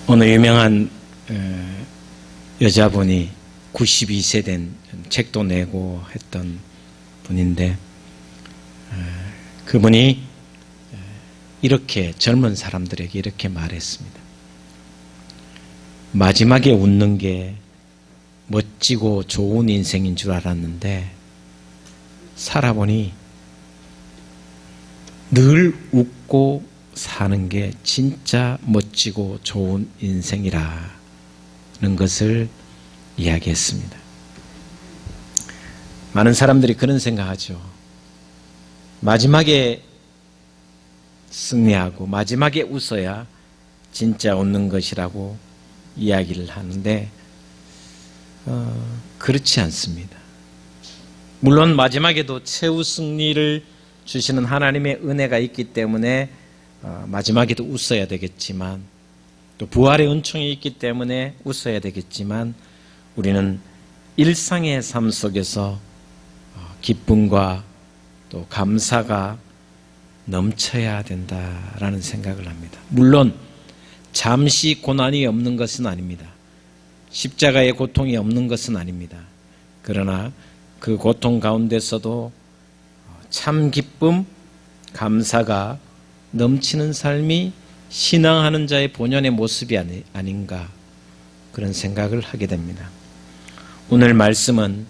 어느 유명한 여자분이 92세 된 책도 내고 했던 분인데, 그분이 이렇게 젊은 사람들에게 이렇게 말했습니다. 마지막에 웃는 게 멋지고 좋은 인생인 줄 알았는데 살아보니 늘 웃고 사는 게 진짜 멋지고 좋은 인생이라는 것을 이야기했습니다. 많은 사람들이 그런 생각하죠. 마지막에 승리하고 마지막에 웃어야 진짜 웃는 것이라고 이야기를 하는데 그렇지 않습니다. 물론 마지막에도 최후 승리를 주시는 하나님의 은혜가 있기 때문에 마지막에도 웃어야 되겠지만, 또 부활의 은총이 있기 때문에 웃어야 되겠지만, 우리는 일상의 삶 속에서 기쁨과 또 감사가 넘쳐야 된다라는 생각을 합니다. 물론 잠시 고난이 없는 것은 아닙니다. 십자가의 고통이 없는 것은 아닙니다. 그러나 그 고통 가운데서도 참 기쁨, 감사가 넘치는 삶이 신앙하는 자의 본연의 모습이 아닌가, 그런 생각을 하게 됩니다. 오늘 말씀은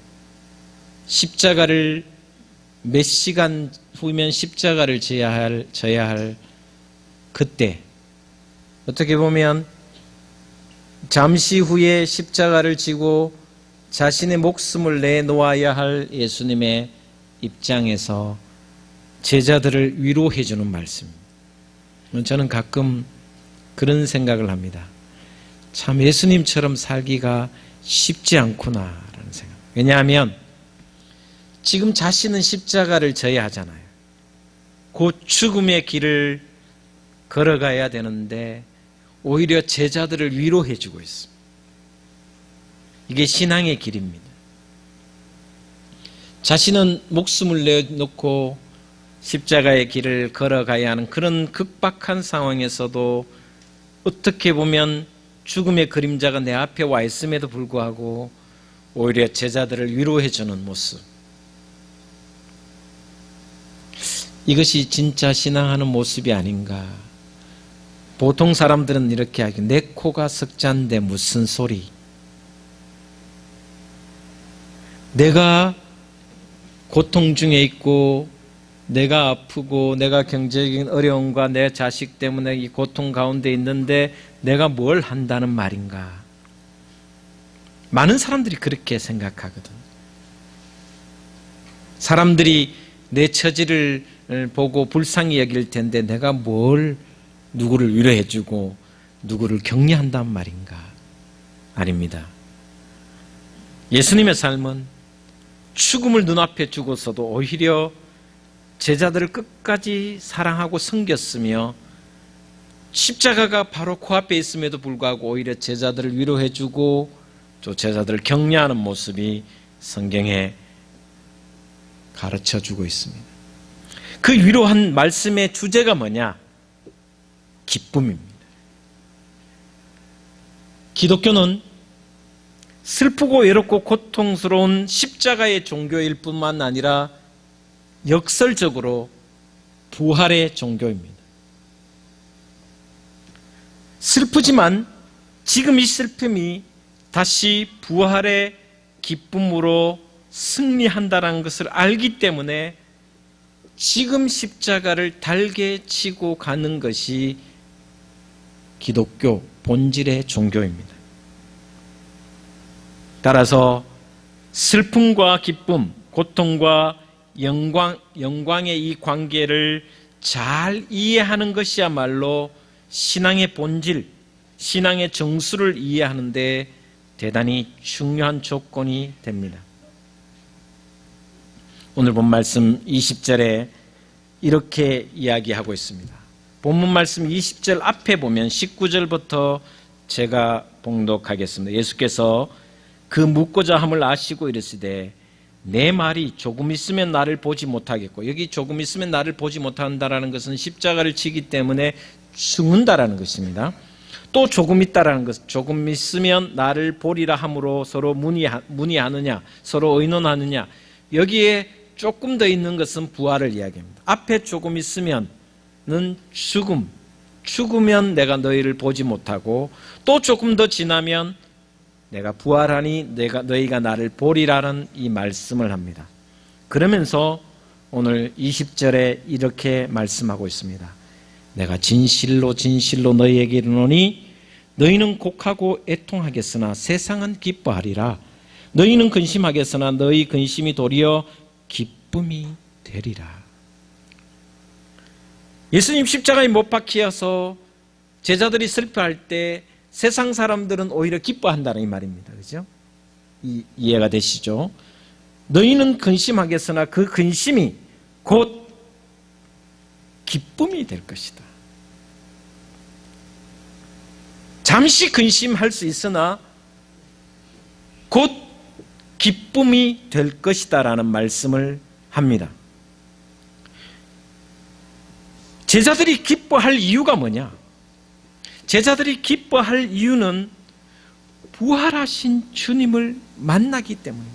십자가를 몇 시간 후면 십자가를 져야 할 그때, 어떻게 보면 잠시 후에 십자가를 지고 자신의 목숨을 내놓아야 할 예수님의 입장에서 제자들을 위로해 주는 말씀입니다. 저는 가끔 그런 생각을 합니다. 참 예수님처럼 살기가 쉽지 않구나라는 생각. 왜냐하면 지금 자신은 십자가를 져야 하잖아요. 곧 죽음의 길을 걸어가야 되는데 오히려 제자들을 위로해 주고 있습니다. 이게 신앙의 길입니다. 자신은 목숨을 내놓고 십자가의 길을 걸어가야 하는 그런 급박한 상황에서도 어떻게 보면 죽음의 그림자가 내 앞에 와 있음에도 불구하고 오히려 제자들을 위로해 주는 모습, 이것이 진짜 신앙하는 모습이 아닌가. 보통 사람들은 이렇게 하기, 내 코가 석잔데 무슨 소리. 내가 고통 중에 있고 내가 아프고 내가 경제적인 어려움과 내 자식 때문에 이 고통 가운데 있는데 내가 뭘 한다는 말인가. 많은 사람들이 그렇게 생각하거든. 사람들이 내 처지를 보고 불쌍히 여길 텐데 내가 뭘 누구를 위로해주고 누구를 격려한단 말인가. 아닙니다. 예수님의 삶은 죽음을 눈앞에 두고서도 오히려 제자들을 끝까지 사랑하고 섬겼으며, 십자가가 바로 코앞에 있음에도 불구하고 오히려 제자들을 위로해주고 또 제자들을 격려하는 모습이 성경에 가르쳐주고 있습니다. 그 위로한 말씀의 주제가 뭐냐? 기쁨입니다. 기독교는 슬프고 외롭고 고통스러운 십자가의 종교일 뿐만 아니라 역설적으로 부활의 종교입니다. 슬프지만 지금 이 슬픔이 다시 부활의 기쁨으로 승리한다는 것을 알기 때문에 지금 십자가를 달게 치고 가는 것이 기독교 본질의 종교입니다. 따라서 슬픔과 기쁨, 고통과 영광의 이 관계를 잘 이해하는 것이야말로 신앙의 본질, 신앙의 정수를 이해하는 데 대단히 중요한 조건이 됩니다. 오늘 본 말씀 20절에 이렇게 이야기하고 있습니다. 본문 말씀 20절 앞에 보면 19절부터 제가 봉독하겠습니다. 예수께서 그 묻고자 함을 아시고 이르시되 내 말이 조금 있으면 나를 보지 못하겠고, 여기 조금 있으면 나를 보지 못한다라는 것은 십자가를 지기 때문에 죽는다라는 것입니다. 또 조금 있다라는 것, 조금 있으면 나를 보리라 함으로 서로 문의하느냐, 서로 의논하느냐. 여기에 조금 더 있는 것은 부활을 이야기합니다. 앞에 조금 있으면은 죽으면 내가 너희를 보지 못하고, 또 조금 더 지나면 내가 부활하니 너희가 나를 보리라는 이 말씀을 합니다. 그러면서 오늘 20절에 이렇게 말씀하고 있습니다. 내가 진실로 진실로 너희에게 이르노니 너희는 곡하고 애통하겠으나 세상은 기뻐하리라. 너희는 근심하겠으나 너희 근심이 도리어 기쁨이 되리라. 예수님 십자가에 못 박히어서 제자들이 슬퍼할 때 세상 사람들은 오히려 기뻐한다는 이 말입니다. 그죠? 이해가 되시죠? 너희는 근심하겠으나 그 근심이 곧 기쁨이 될 것이다. 잠시 근심할 수 있으나 곧 기쁨이 될 것이다라는 말씀을 합니다. 제자들이 기뻐할 이유가 뭐냐? 제자들이 기뻐할 이유는 부활하신 주님을 만나기 때문입니다.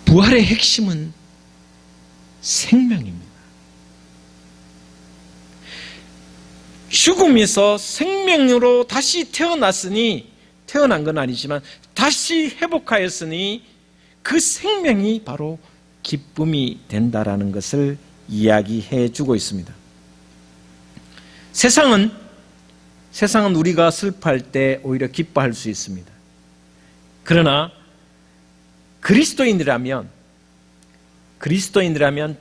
부활의 핵심은 생명입니다. 죽음에서 생명으로 다시 태어났으니, 태어난 건 아니지만 다시 회복하였으니 그 생명이 바로 기쁨이 된다라는 것을 이야기해 주고 있습니다. 세상은 우리가 슬퍼할 때 오히려 기뻐할 수 있습니다. 그러나 그리스도인이라면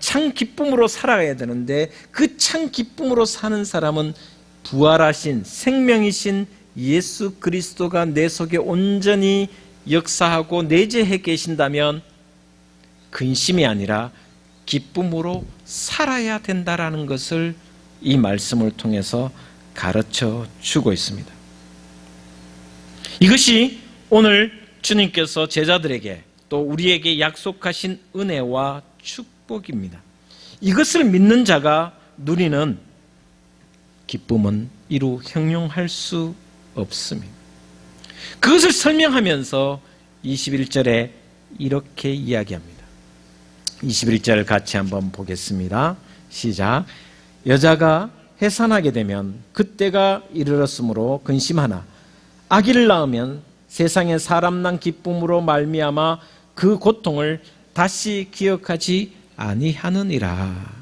참 기쁨으로 살아가야 되는데, 그 참 기쁨으로 사는 사람은 부활하신 생명이신 예수 그리스도가 내 속에 온전히 역사하고 내재해 계신다면 근심이 아니라 기쁨으로 살아야 된다라는 것을 이 말씀을 통해서 가르쳐 주고 있습니다. 이것이 오늘 주님께서 제자들에게 또 우리에게 약속하신 은혜와 축복입니다. 이것을 믿는 자가 누리는 기쁨은 이루 형용할 수 없습니다. 그것을 설명하면서 21절에 이렇게 이야기합니다. 21절 같이 한번 보겠습니다. 시작. 여자가 해산하게 되면 그때가 이르렀으므로 근심하나 아기를 낳으면 세상에 사람 난 기쁨으로 말미암아 그 고통을 다시 기억하지 아니하느니라.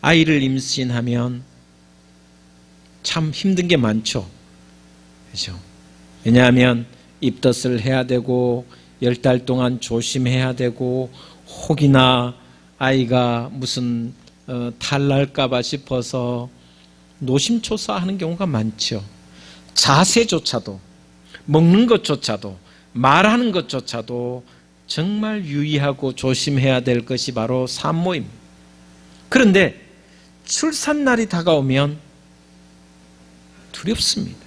아이를 임신하면 참 힘든 게 많죠. 그렇죠? 왜냐하면 입덧을 해야 되고 10달 동안 조심해야 되고, 혹이나 아이가 무슨 탈날까 봐 싶어서 노심초사하는 경우가 많죠. 자세조차도, 먹는 것조차도, 말하는 것조차도 정말 유의하고 조심해야 될 것이 바로 산모입니다. 그런데 출산날이 다가오면 두렵습니다.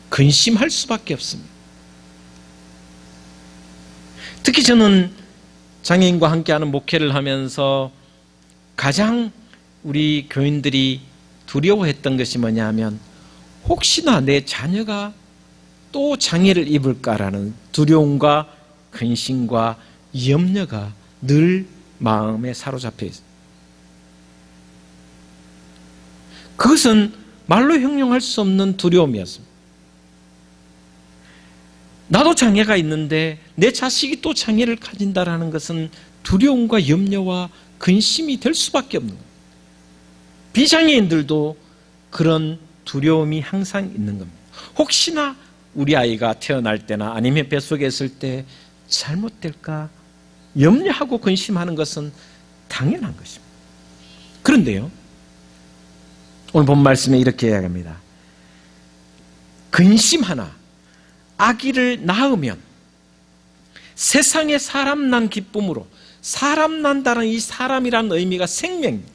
근심할 수밖에 없습니다. 특히 저는 장애인과 함께하는 목회를 하면서 가장 우리 교인들이 두려워했던 것이 뭐냐 하면, 혹시나 내 자녀가 또 장애를 입을까라는 두려움과 근심과 염려가 늘 마음에 사로잡혀 있습니다. 그것은 말로 형용할 수 없는 두려움이었습니다. 나도 장애가 있는데 내 자식이 또 장애를 가진다라는 것은 두려움과 염려와 근심이 될 수밖에 없는 겁니다. 비장애인들도 그런 두려움이 항상 있는 겁니다. 혹시나 우리 아이가 태어날 때나 아니면 뱃속에 있을 때 잘못될까 염려하고 근심하는 것은 당연한 것입니다. 그런데요, 오늘 본 말씀에 이렇게 이야기합니다. 근심하나 아기를 낳으면 세상에 사람 난 기쁨으로, 사람 난다는 이 사람이라는 의미가 생명입니다.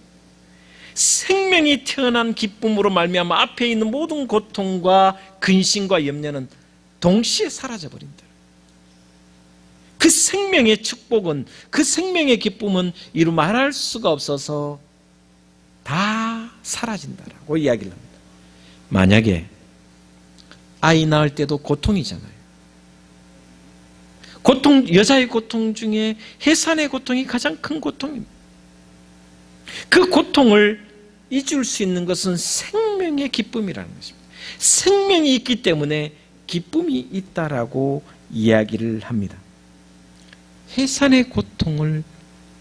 생명이 태어난 기쁨으로 말미암아 앞에 있는 모든 고통과 근심과 염려는 동시에 사라져버린다. 그 생명의 축복은, 그 생명의 기쁨은 이루 말할 수가 없어서 다 사라진다라고 이야기를 합니다. 만약에 아이 낳을 때도 고통이잖아요. 여자의 고통 중에 해산의 고통이 가장 큰 고통입니다. 그 고통을 잊을 수 있는 것은 생명의 기쁨이라는 것입니다. 생명이 있기 때문에 기쁨이 있다라고 이야기를 합니다. 해산의 고통을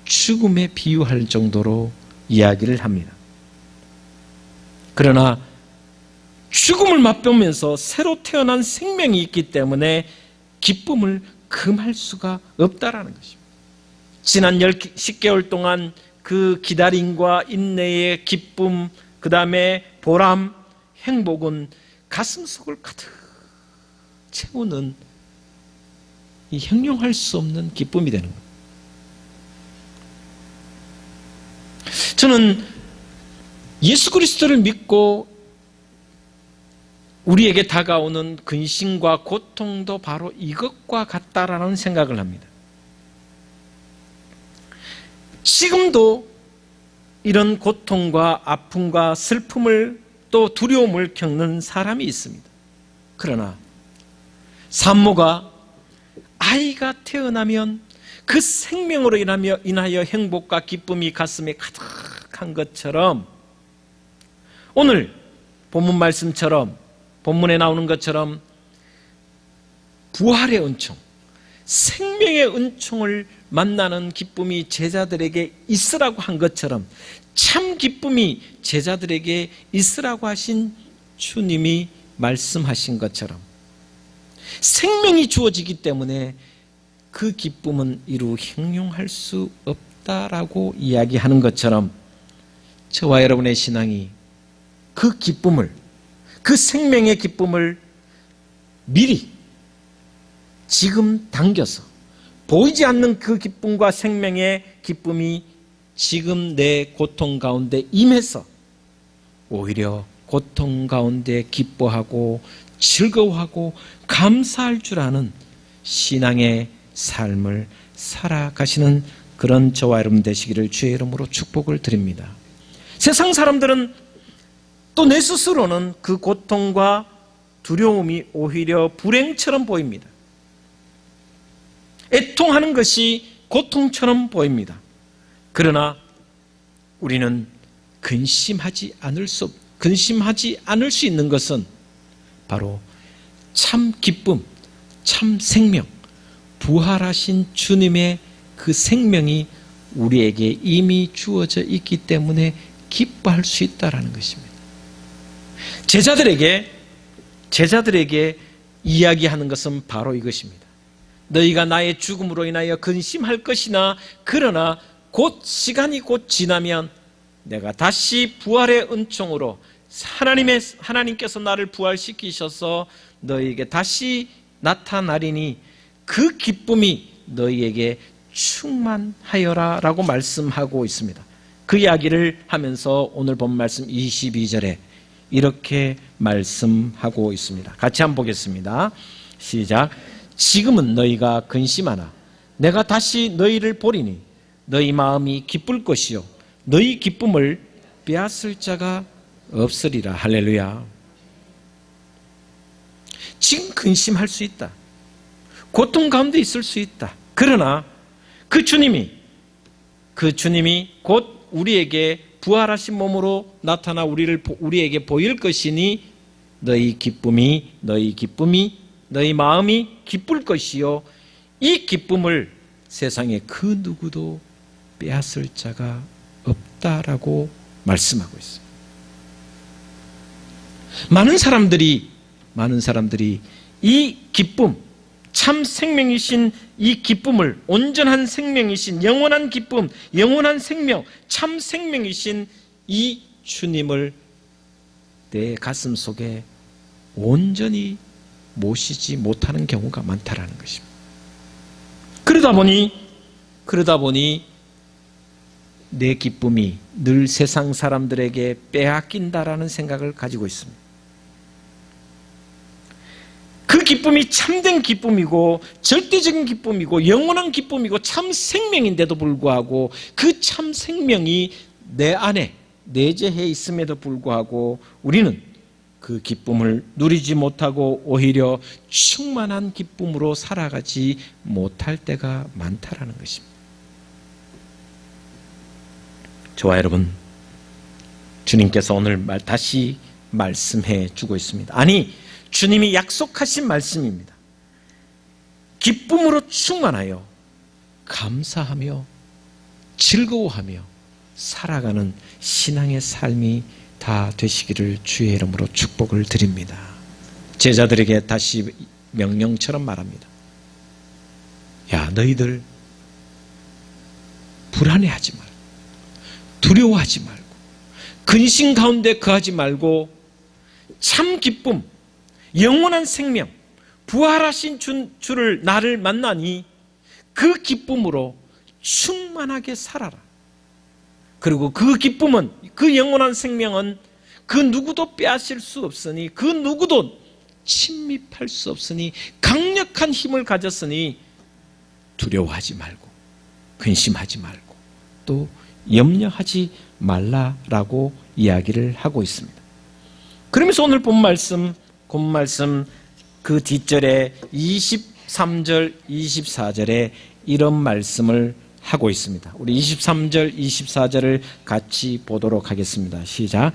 죽음에 비유할 정도로 이야기를 합니다. 그러나 죽음을 맛보면서 새로 태어난 생명이 있기 때문에 기쁨을 금할 수가 없다라는 것입니다. 지난 10개월 동안 그 기다림과 인내의 기쁨, 그 다음에 보람, 행복은 가슴속을 가득 채우는 이 형용할 수 없는 기쁨이 되는 겁니다. 저는 예수 그리스도를 믿고 우리에게 다가오는 근심과 고통도 바로 이것과 같다라는 생각을 합니다. 지금도 이런 고통과 아픔과 슬픔을 또 두려움을 겪는 사람이 있습니다. 그러나 산모가 아이가 태어나면 그 생명으로 인하여 행복과 기쁨이 가슴에 가득한 것처럼 오늘 본문 말씀처럼 본문에 나오는 것처럼 부활의 은총, 생명의 은총을 만나는 기쁨이 제자들에게 있으라고 한 것처럼 참 기쁨이 제자들에게 있으라고 하신 주님이 말씀하신 것처럼 생명이 주어지기 때문에 그 기쁨은 이루 형용할 수 없다라고 이야기하는 것처럼 저와 여러분의 신앙이 그 기쁨을, 그 생명의 기쁨을 미리 지금 당겨서 보이지 않는 그 기쁨과 생명의 기쁨이 지금 내 고통 가운데 임해서 오히려 고통 가운데 기뻐하고 즐거워하고 감사할 줄 아는 신앙의 삶을 살아가시는 그런 저와 여러분 되시기를 주의 이름으로 축복을 드립니다. 세상 사람들은 또 내 스스로는 그 고통과 두려움이 오히려 불행처럼 보입니다. 애통하는 것이 고통처럼 보입니다. 그러나 우리는 근심하지 않을 수 있는 것은 바로 참 기쁨, 참 생명, 부활하신 주님의 그 생명이 우리에게 이미 주어져 있기 때문에 기뻐할 수 있다는 것입니다. 제자들에게 이야기하는 것은 바로 이것입니다. 너희가 나의 죽음으로 인하여 근심할 것이나 그러나 시간이 곧 지나면 내가 다시 부활의 은총으로 하나님께서 나를 부활시키셔서 너희에게 다시 나타나리니 그 기쁨이 너희에게 충만하여라 라고 말씀하고 있습니다. 그 이야기를 하면서 오늘 본 말씀 22절에 이렇게 말씀하고 있습니다. 같이 한번 보겠습니다. 시작. 지금은 너희가 근심하나 내가 다시 너희를 보리니 너희 마음이 기쁠 것이요 너희 기쁨을 빼앗을 자가 없으리라. 할렐루야. 지금 근심할 수 있다. 고통 가운데 있을 수 있다. 그러나 그 주님이 곧 우리에게 부활하신 몸으로 나타나 우리에게 보일 것이니 너희 마음이 기쁠 것이요 이 기쁨을 세상에 그 누구도 빼앗을 자가 없다라고 말씀하고 있습니다. 많은 사람들이 이 기쁨, 참 생명이신 이 기쁨을 온전한 생명이신 영원한 기쁨, 영원한 생명, 참 생명이신 이 주님을 내 가슴 속에 온전히 모시지 못하는 경우가 많다라는 것입니다. 그러다 보니 내 기쁨이 늘 세상 사람들에게 빼앗긴다라는 생각을 가지고 있습니다. 그 기쁨이 참된 기쁨이고 절대적인 기쁨이고 영원한 기쁨이고 참 생명인데도 불구하고 그 참 생명이 내 안에 내재해 있음에도 불구하고 우리는 그 기쁨을 누리지 못하고 오히려 충만한 기쁨으로 살아가지 못할 때가 많다라는 것입니다. 저와 여러분, 주님께서 오늘 다시 말씀해 주고 있습니다. 아니, 주님이 약속하신 말씀입니다. 기쁨으로 충만하여 감사하며 즐거워하며 살아가는 신앙의 삶이 다 되시기를 주의 이름으로 축복을 드립니다. 제자들에게 다시 명령처럼 말합니다. 야, 너희들 불안해하지 말고 두려워하지 말고 근심 가운데 거하지 말고 참 기쁨, 영원한 생명, 부활하신 주를 나를 만나니 그 기쁨으로 충만하게 살아라. 그리고 그 기쁨은, 그 영원한 생명은 그 누구도 빼앗을 수 없으니, 그 누구도 침입할 수 없으니 강력한 힘을 가졌으니 두려워하지 말고 근심하지 말고 또 염려하지 말라라고 이야기를 하고 있습니다. 그러면서 오늘 본 말씀 그 뒷절에 23절, 24절에 이런 말씀을 하고 있습니다. 우리 23절, 24절을 같이 보도록 하겠습니다. 시작.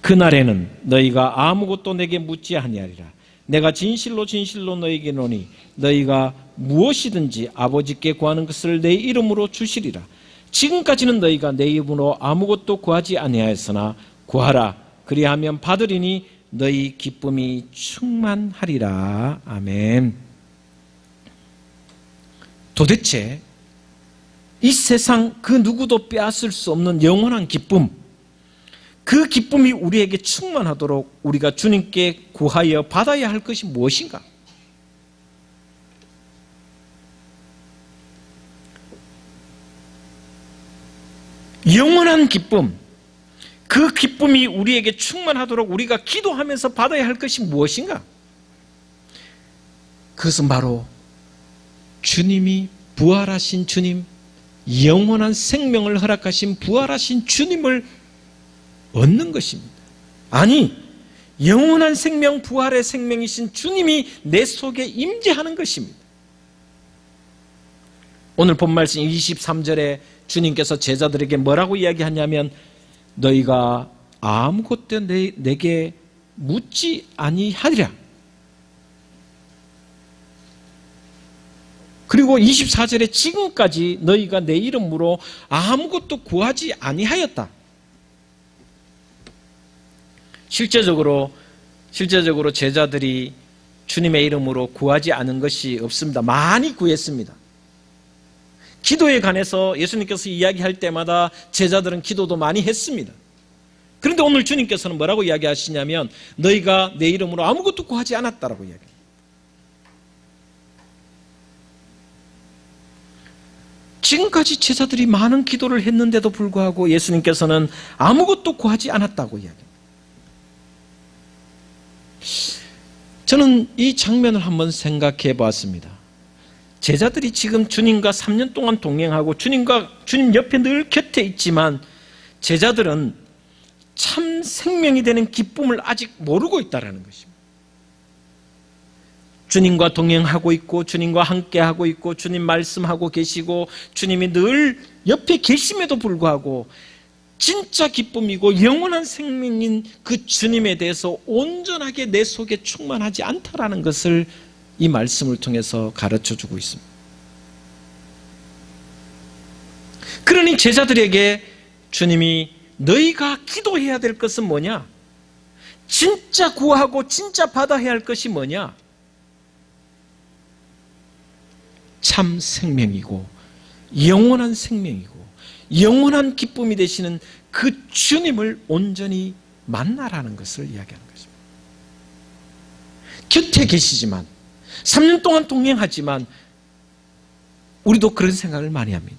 그날에는 너희가 아무것도 내게 묻지 아니하리라. 내가 진실로 진실로 너희에게 이르노니 너희가 무엇이든지 아버지께 구하는 것을 내 이름으로 주시리라. 지금까지는 너희가 내 이름으로 아무것도 구하지 아니하였으나 구하라. 그리하면 받으리니 너희 기쁨이 충만하리라. 아멘. 도대체 이 세상 그 누구도 빼앗을 수 없는 영원한 기쁨, 그 기쁨이 우리에게 충만하도록 우리가 주님께 구하여 받아야 할 것이 무엇인가? 영원한 기쁨, 그 기쁨이 우리에게 충만하도록 우리가 기도하면서 받아야 할 것이 무엇인가? 그것은 바로 주님이 부활하신 주님, 영원한 생명을 허락하신 부활하신 주님을 얻는 것입니다. 아니, 영원한 생명, 부활의 생명이신 주님이 내 속에 임재하는 것입니다. 오늘 본 말씀 23절에 주님께서 제자들에게 뭐라고 이야기하냐면 너희가 아무것도 내게 묻지 아니하리라. 그리고 24절에 지금까지 너희가 내 이름으로 아무것도 구하지 아니하였다. 실제적으로 제자들이 주님의 이름으로 구하지 않은 것이 없습니다. 많이 구했습니다. 기도에 관해서 예수님께서 이야기할 때마다 제자들은 기도도 많이 했습니다. 그런데 오늘 주님께서는 뭐라고 이야기하시냐면 너희가 내 이름으로 아무것도 구하지 않았다라고 이야기합니다. 지금까지 제자들이 많은 기도를 했는데도 불구하고 예수님께서는 아무것도 구하지 않았다고 이야기합니다. 저는 이 장면을 한번 생각해 보았습니다. 제자들이 지금 주님과 3년 동안 동행하고 주님 옆에 늘 곁에 있지만 제자들은 참 생명이 되는 기쁨을 아직 모르고 있다는 것입니다. 주님과 동행하고 있고 주님과 함께하고 있고 주님 말씀하고 계시고 주님이 늘 옆에 계심에도 불구하고 진짜 기쁨이고 영원한 생명인 그 주님에 대해서 온전하게 내 속에 충만하지 않다라는 것을 이 말씀을 통해서 가르쳐주고 있습니다. 그러니 제자들에게 주님이 너희가 기도해야 될 것은 뭐냐? 진짜 구하고 진짜 받아야 할 것이 뭐냐? 참 생명이고 영원한 생명이고 영원한 기쁨이 되시는 그 주님을 온전히 만나라는 것을 이야기하는 것입니다. 곁에 계시지만 3년 동안 동행하지만 우리도 그런 생각을 많이 합니다.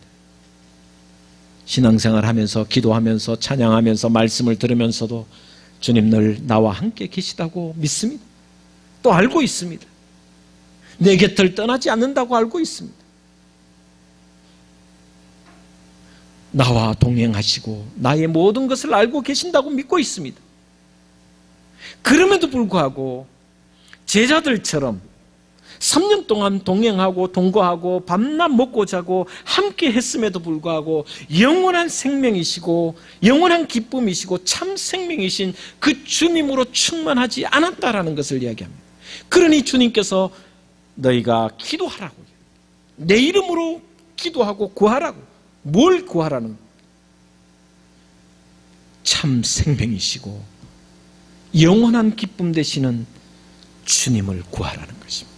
신앙생활 하면서 기도하면서 찬양하면서 말씀을 들으면서도 주님 늘 나와 함께 계시다고 믿습니다. 또 알고 있습니다. 내 곁을 떠나지 않는다고 알고 있습니다. 나와 동행하시고 나의 모든 것을 알고 계신다고 믿고 있습니다. 그럼에도 불구하고 제자들처럼 3년 동안 동행하고 동거하고 밤낮 먹고 자고 함께 했음에도 불구하고 영원한 생명이시고 영원한 기쁨이시고 참 생명이신 그 주님으로 충만하지 않았다라는 것을 이야기합니다. 그러니 주님께서 너희가 기도하라고, 내 이름으로 기도하고 구하라고. 뭘 구하라는? 참 생명이시고 영원한 기쁨 되시는 주님을 구하라는 것입니다.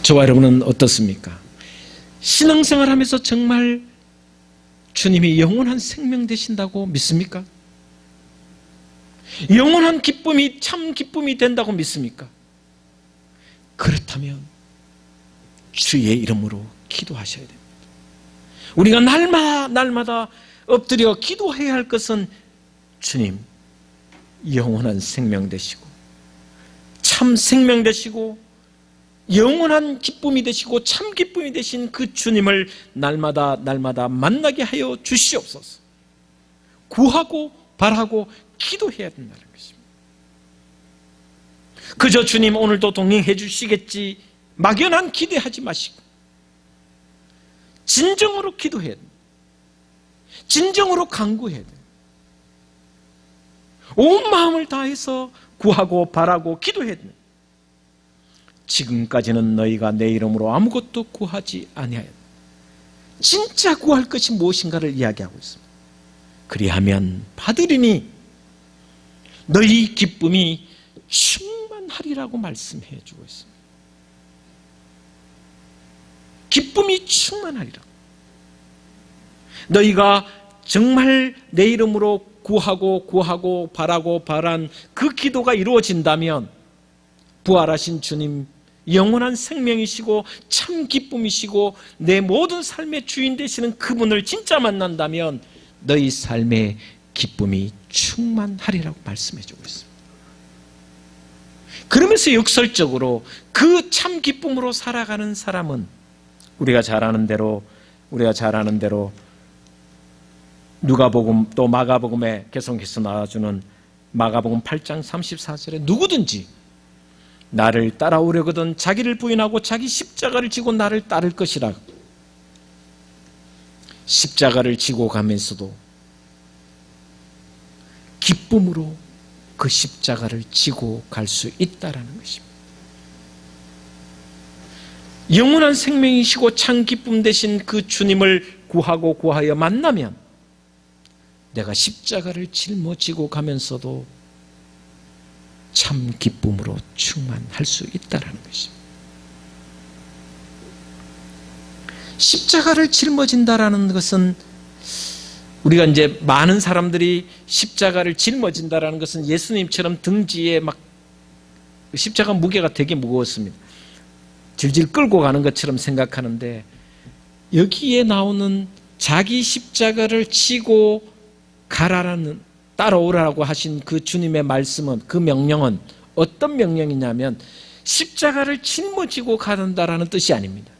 저와 여러분은 어떻습니까? 신앙생활하면서 정말 주님이 영원한 생명 되신다고 믿습니까? 영원한 기쁨이 참 기쁨이 된다고 믿습니까? 그렇다면 주의 이름으로 기도하셔야 됩니다. 우리가 날마다 엎드려 기도해야 할 것은 주님, 영원한 생명 되시고 참 생명 되시고 영원한 기쁨이 되시고 참 기쁨이 되신 그 주님을 날마다 만나게 하여 주시옵소서. 구하고 바라고 기도해야 된다는 것입니다. 그저 주님 오늘도 동행해 주시겠지 막연한 기대하지 마시고 진정으로 기도해야 됩니다. 진정으로 간구해야 돼요. 온 마음을 다해서 구하고 바라고 기도해야 됩니다. 지금까지는 너희가 내 이름으로 아무것도 구하지 아니하였다. 진짜 구할 것이 무엇인가를 이야기하고 있습니다. 그리하면 받으리니 너희 기쁨이 충만하리라고 말씀해 주고 있습니다. 기쁨이 충만하리라. 너희가 정말 내 이름으로 구하고 바라고 바란 그 기도가 이루어진다면 부활하신 주님, 영원한 생명이시고 참 기쁨이시고 내 모든 삶의 주인 되시는 그분을 진짜 만난다면 너희 삶의 기쁨이 충만하리라고 말씀해 주고 있습니다. 그러면서 역설적으로 그 참 기쁨으로 살아가는 사람은 우리가 잘 아는 대로 누가복음 또 마가복음에 계속해서 나와주는 마가복음 8장 34절에 누구든지 나를 따라오려거든 자기를 부인하고 자기 십자가를 지고 나를 따를 것이라. 십자가를 지고 가면서도 기쁨으로 그 십자가를 지고 갈 수 있다라는 것입니다. 영원한 생명이시고 참 기쁨 되신 그 주님을 구하고 구하여 만나면 내가 십자가를 짊어지고 가면서도 참 기쁨으로 충만할 수 있다는 것입니다. 십자가를 짊어진다라는 것은 우리가 이제 많은 사람들이 십자가를 짊어진다라는 것은 예수님처럼 등지에 막 십자가 무게가 되게 무거웠습니다. 질질 끌고 가는 것처럼 생각하는데 여기에 나오는 자기 십자가를 지고 가라라는 따라오라고 하신 그 주님의 말씀은 그 명령은 어떤 명령이냐면 십자가를 짊어지고 가는다라는 뜻이 아닙니다.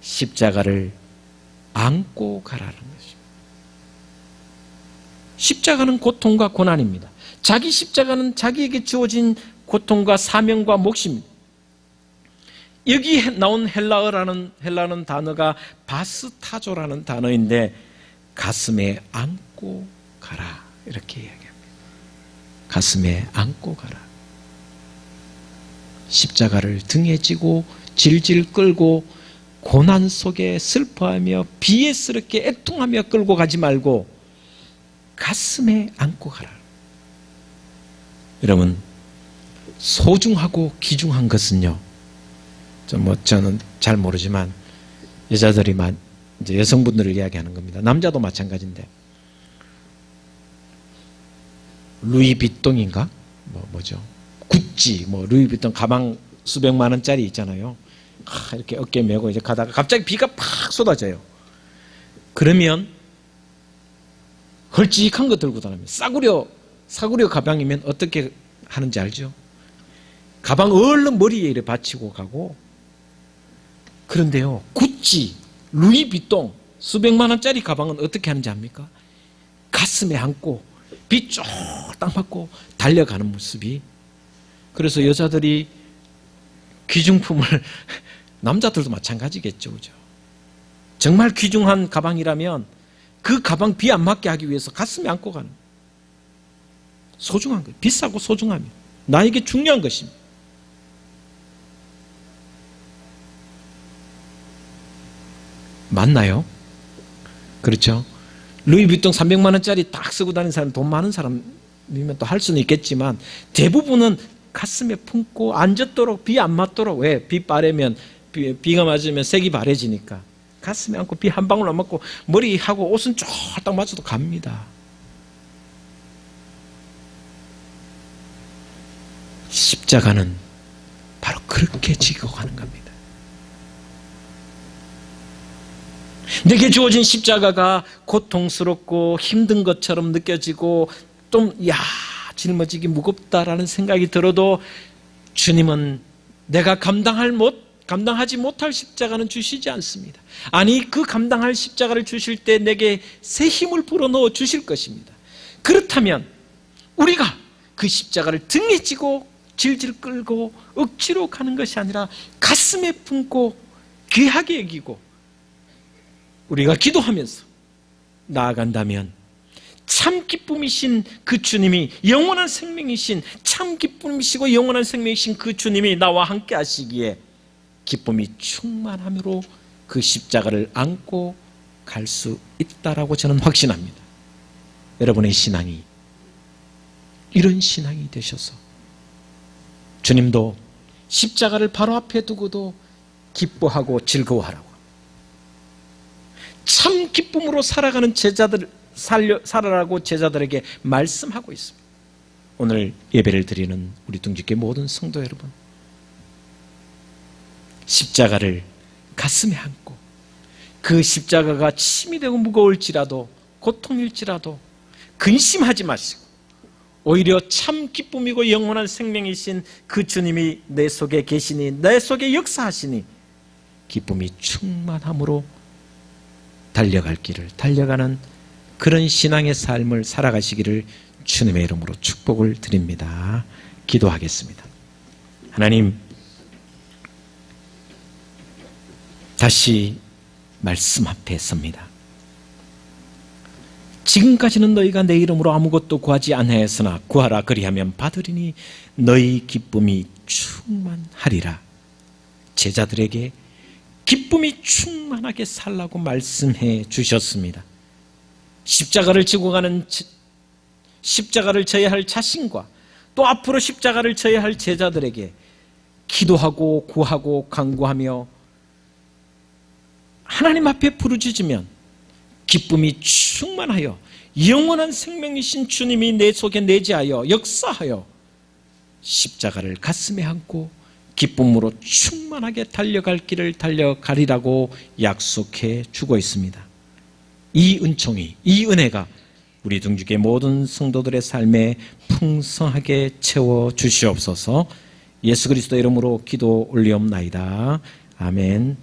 십자가를 안고 가라는 것입니다. 십자가는 고통과 고난입니다. 자기 십자가는 자기에게 주어진 고통과 사명과 몫입니다. 여기 나온 헬라어는 단어가 바스타조라는 단어인데 가슴에 안고 가라 이렇게 이야기합니다. 가슴에 안고 가라. 십자가를 등에 지고 질질 끌고 고난 속에 슬퍼하며 비애스럽게 애통하며 끌고 가지 말고 가슴에 안고 가라. 여러분, 소중하고 귀중한 것은요, 저는 잘 모르지만 여자들이 이제 여성분들을 이야기하는 겁니다. 남자도 마찬가지인데 루이비통인가? 뭐죠? 구찌, 루이비통 가방 수백만 원짜리 있잖아요. 이렇게 어깨 메고 이제 가다가 갑자기 비가 팍 쏟아져요. 그러면 헐찍한 거 들고 다닙니다. 싸구려 가방이면 어떻게 하는지 알죠? 가방 얼른 머리에 이렇게 받치고 가고 그런데요, 구찌, 루이비통 수백만 원짜리 가방은 어떻게 하는지 압니까? 가슴에 안고 비 쫄딱 맞고 달려가는 모습이. 그래서 여자들이 귀중품을 남자들도 마찬가지겠죠, 그죠? 정말 귀중한 가방이라면 그 가방 비 안 맞게 하기 위해서 가슴에 안고 가는, 소중한 거예요. 비싸고 소중하며 나에게 중요한 것입니다. 맞나요? 그렇죠? 루이비통 300만 원짜리 딱 쓰고 다니는 사람, 돈 많은 사람이면 또 할 수는 있겠지만 대부분은 가슴에 품고 안 젖도록, 비 안 맞도록. 왜? 비 빠르면, 비가 맞으면 색이 바래지니까 가슴에 안고 비 한 방울 안 맞고 머리하고 옷은 쫙딱 맞춰도 갑니다. 십자가는 바로 그렇게 지고 가는 겁니다. 내게 주어진 십자가가 고통스럽고 힘든 것처럼 느껴지고 좀 짊어지기 무겁다라는 생각이 들어도 주님은 내가 감당하지 못할 십자가는 주시지 않습니다. 아니, 그 감당할 십자가를 주실 때 내게 새 힘을 불어넣어 주실 것입니다. 그렇다면 우리가 그 십자가를 등에 지고 질질 끌고 억지로 가는 것이 아니라 가슴에 품고 귀하게 여기고 우리가 기도하면서 나아간다면 참 기쁨이신 그 주님이, 영원한 생명이신, 참 기쁨이시고 영원한 생명이신 그 주님이 나와 함께 하시기에 기쁨이 충만함으로 그 십자가를 안고 갈 수 있다라고 저는 확신합니다. 여러분의 신앙이 이런 신앙이 되셔서 주님도 십자가를 바로 앞에 두고도 기뻐하고 즐거워하라고, 참 기쁨으로 살아가는 제자들 살아라고 제자들에게 말씀하고 있습니다. 오늘 예배를 드리는 우리 둥지교회 모든 성도 여러분, 십자가를 가슴에 안고 그 십자가가 침이 되고 무거울지라도, 고통일지라도 근심하지 마시고 오히려 참 기쁨이고 영원한 생명이신 그 주님이 내 속에 계시니, 내 속에 역사하시니 기쁨이 충만함으로 달려갈 길을, 달려가는 그런 신앙의 삶을 살아가시기를 주님의 이름으로 축복을 드립니다. 기도하겠습니다. 하나님, 다시 말씀 앞에 섭니다. 지금까지는 너희가 내 이름으로 아무것도 구하지 아니하였으나 구하라 그리하면 받으리니 너희 기쁨이 충만하리라. 제자들에게 기쁨이 충만하게 살라고 말씀해 주셨습니다. 십자가를 지고 가는, 십자가를 져야 할 자신과 또 앞으로 십자가를 져야 할 제자들에게 기도하고 구하고 간구하며 하나님 앞에 부르짖으면 기쁨이 충만하여 영원한 생명이신 주님이 내 속에 내재하여 역사하여 십자가를 가슴에 안고 기쁨으로 충만하게 달려갈 길을 달려가리라고 약속해 주고 있습니다. 이 은총이, 이 은혜가 우리 둥지교회 모든 성도들의 삶에 풍성하게 채워 주시옵소서. 예수 그리스도 이름으로 기도 올리옵나이다. 아멘.